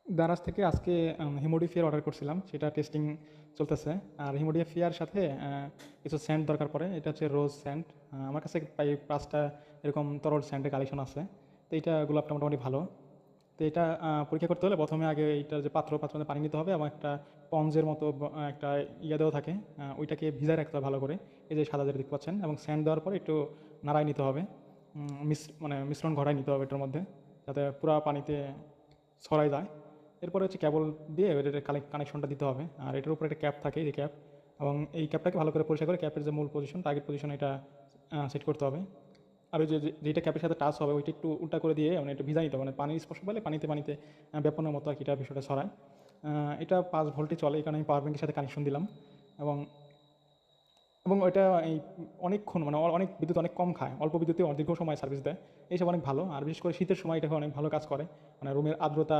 দারাজ থেকে আজকে হিমোডিফিয়ার অর্ডার করছিলাম, সেটা টেস্টিং চলতেছে। আর হিমোডিফিয়ার সাথে কিছু স্যান্ড দরকার পড়ে, এটা হচ্ছে রোজ স্যান্ড। আমার কাছে প্রায় 5টা এরকম তরল স্যান্ডের কালেকশন আছে। তো এইটা গোলাপটা মোটামুটি ভালো। তো এটা পরীক্ষা করতে হলে প্রথমে আগে এইটার যে পাত্রের মধ্যে পানি নিতে হবে এবং একটা পঞ্জের মতো একটা ইয়ে দেওয়া থাকে, ওইটাকে ভিজায় রাখতে হবে ভালো করে। এই যে সাদা যেটা দেখতে পাচ্ছেন, এবং স্যান্ড দেওয়ার পরে একটু নাড়াই নিতে হবে। মানে মিশ্রণ ঘটাই নিতে হবে এটার মধ্যে, যাতে পুরা পানিতে ছড়াই যায়। এরপরে হচ্ছে কেবল দিয়ে এটার কানেকশনটা দিতে হবে। আর এটার উপরে একটা ক্যাপ থাকে, এই যে ক্যাপ, এবং এই ক্যাপটাকে ভালো করে পরিষ্কার করে ক্যাপের যে মূল পজিশন, টার্গেট পজিশন, এটা সেট করতে হবে। আর ওই যেটা ক্যাপের সাথে টাচ হবে ওইটা একটু উল্টা করে দিয়ে মানে একটু ভিজা নিতে হবে, মানে পানির স্পর্শ পেলে পানিতে পানিতে ব্যাপনের মতো আর কি এটা বিষয়টা ছড়ায়। এটা 5 ভোল্টে চলে, এই কারণে আমি পাওয়ার ব্যাঙ্কের সাথে কানেকশন দিলাম। এবং এবং ওইটা এই অনেকক্ষণ মানে অনেক বিদ্যুৎ অনেক কম খায়, অল্প বিদ্যুতে দীর্ঘ সময় সার্ভিস দেয়। এইসব অনেক ভালো। আর বিশেষ করে শীতের সময় এটা অনেক ভালো কাজ করে, মানে রুমের আর্দ্রতা